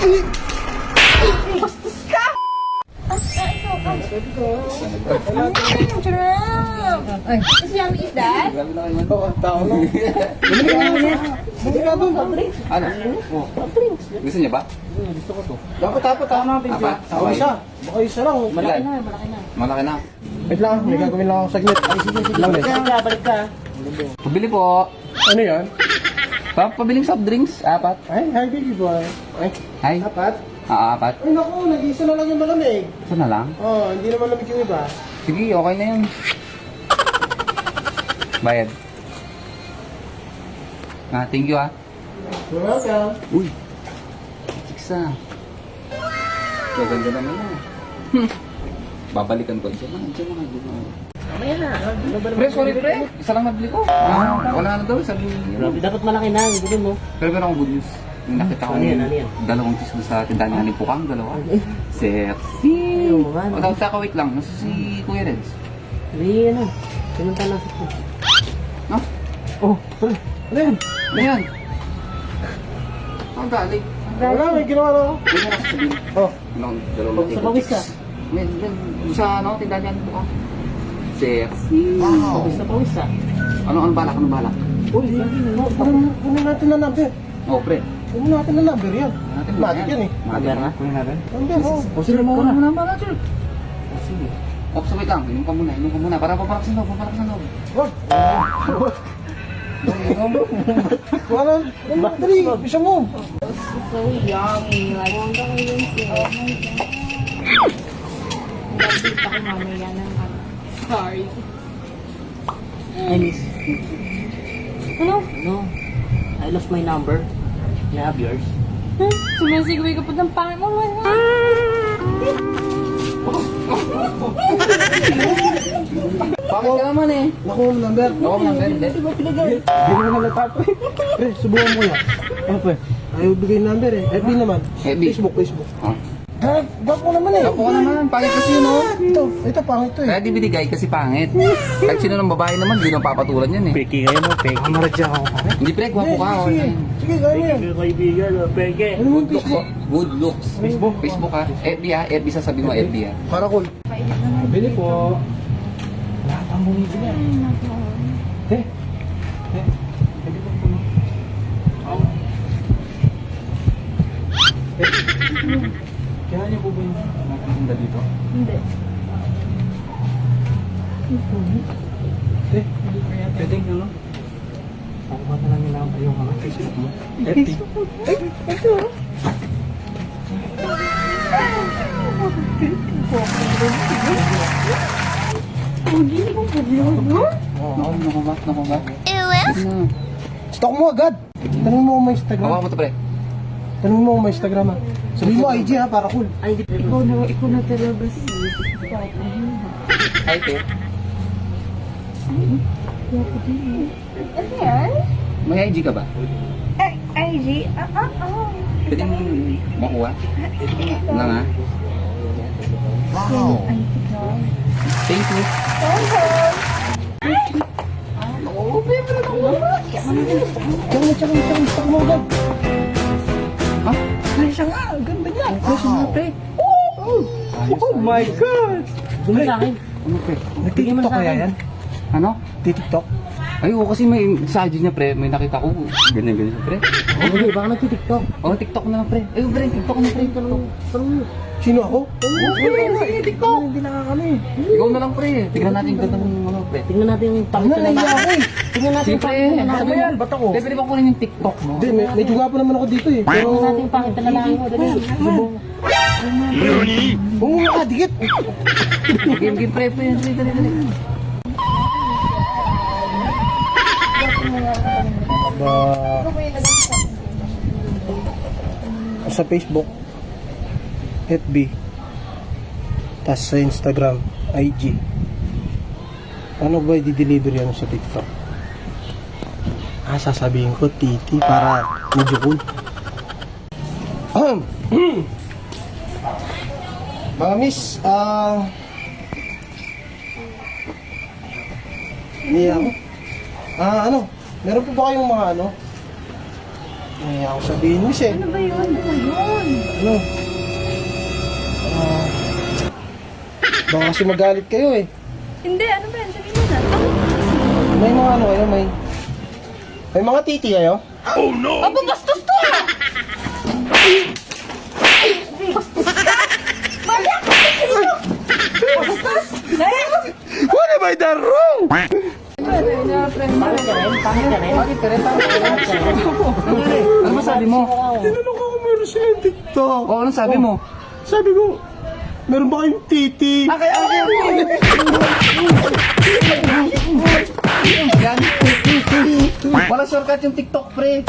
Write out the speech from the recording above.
Bastos ka! Ay, is yummy is that? Tao lang. Bumili ka doon. Ano? Gusto niya ba? Gusto ko to. Dapat tama natin Apat? siya. Ako isa. Baka isa lang. Malaki na. Malaki na. Wait lang, may gagawin lang ako saglit. Ay, sige. Lang ulit. Balik ka. Pabili po. Ano yan? Pabiling soft drinks. Apat. Ay, hi baby boy. Ay, Ay. apat? Apat. Ay, naku, nag-isa na lang yung malamig. Isa na lang. Oh, hindi naman lamig yung iba. Sige, okay na yun. Bayad. Thank you You're welcome. Uy. Siksa. Gaganda naman na. Babalikan ko. Diyan mga. Mamaya na. Pre, sorry pre. Isa lang nabili ko. Wala na daw. Sabi Grabe, dapat malaki na. Hindi mo. Pero meron akong good news. Nakita ko Ano yan? dalawang cheese doon sa tindahan ni Pukang. Dalawa. Sexy. Oo, ano? O, tapos wait lang. Nasa si Kuya Reds. Hindi, ano. Pinunta lang sa No? Oh, pre. Ano yan? Ano yan? Ang galing. Wala, may ginawa na ako. Hindi mo na sasabihin. Oh, Dalawang Sa pawis ka. Men, sa tindahan niya ni Pukang. Sexy. Pawis ka. Ano balak? uy, kunin natin na number. Oh, pre. Kunin natin na number yan. Matik yan eh. Number na? Kunin natin. Number, oh. O sige, muna naman natin. O sige. Ops, wait lang. Inom ka muna. Para papalak sa loob. Wag. Wala. Dali, bisa mo. So yummy. Like, want ko yun siya. Oh my God. Nagdita ko mamaya ng ano. Sorry. I miss. Ano? No. I lost my number. You have yours. Sumasigway ka po ng pangit mo. Bakit ka naman eh? Nakuha mo number. Ako mo ng friend eh. Hindi mo naman natap. Pre, subukan mo yan. Ano pre? Ayaw bigay yung number eh. FB naman. FB. Facebook. Oh. Gap mo naman eh. Ako ka naman. Pangit kasi yun oh. Ito pangit to eh. Kaya di binigay kasi pangit. Kahit sino ng babae naman, hindi nang papatulan yan eh. Peki kayo mo, peki. Maradya ako pare. Hindi pre, gwapo ka. Sige, sige, gaya mo yan. Kaibigan, peki. Ano mo yung Facebook? Good looks. Facebook ha. FB ha. FB sasabihin mo FB ha. Para cool. Bili po. Lahat ang bumibili yan. Eh. Kaya niyo po ba yung nakakanda dito? Hindi. Eh, pwede nga no? Pakuha na lang yung mga Facebook mo. Hindi ko po no? Oo, nakuha. Stalk mo agad. Tanong mo kung may Instagram. Hawa mo to pre. Tanong mo kung may Instagram ha. Sabihin mo IG ha, para cool. Ay, hindi. Ikaw na talaga si Hi te. Ano yan? May IG ka ba? IG? Pwede mo makuha? Lang ha? Wow. Thank you. Tsaka, stalk mo agad. Ha? Ay, siya nga, ganda niya. Kasi nga pre. Oh my God! Bumili sa akin. Ano pre? Nag-TikTok kaya yan? Ano? TikTok? Ay, oo, kasi may sa IG niya pre, may nakita ko. Ganyan siya pre. Hindi, baka nagtitiktok. Oh, TikTok na lang pre. Ay, pre, TikTok na pre. Sino ako? Sige, TikTok. Hindi na kami. Ikaw na lang pre. Tignan natin yung ganda ng ano pre. Tingnan natin yung Ano na lang ako eh. Tingnan natin yung Siyempre, pangit na Ano lalaki ba mo. yan? Ba't ako? Hindi, pwede ba kunin yung TikTok mo? Hindi, medyo gwapo naman ako dito eh. Pero, Tingnan natin yung pangit na lalaki mo. Dali. Subong. bumuli ka, dikit. Game pre, pre. Dali. Sa Facebook, FB, tas sa Instagram, IG. Ano ba i-deliver yan sa TikTok? Sasabihin ko, titi, para medyo cool. Mga miss, hindi ako. Ano, meron po ba kayong mga ano? Hindi ako sabihin miss eh. Ano ba yun? Ano yun? Ano? Baka kasi magalit kayo eh. Hindi, ano ba yan? Sabihin mo na. May mga ano kayo, may mga titi kayo? Aba, bastos to ah! What have I done wrong? Pangit ka rin? Pangit ka rin? Bakit ka rin? Ano ba sabi mo? Tinanong ko kung meron silang TikTok. O, anong sabi mo? Sabi ko, meron ba kayong titi? Yan. Wala shortcut yung TikTok, pre.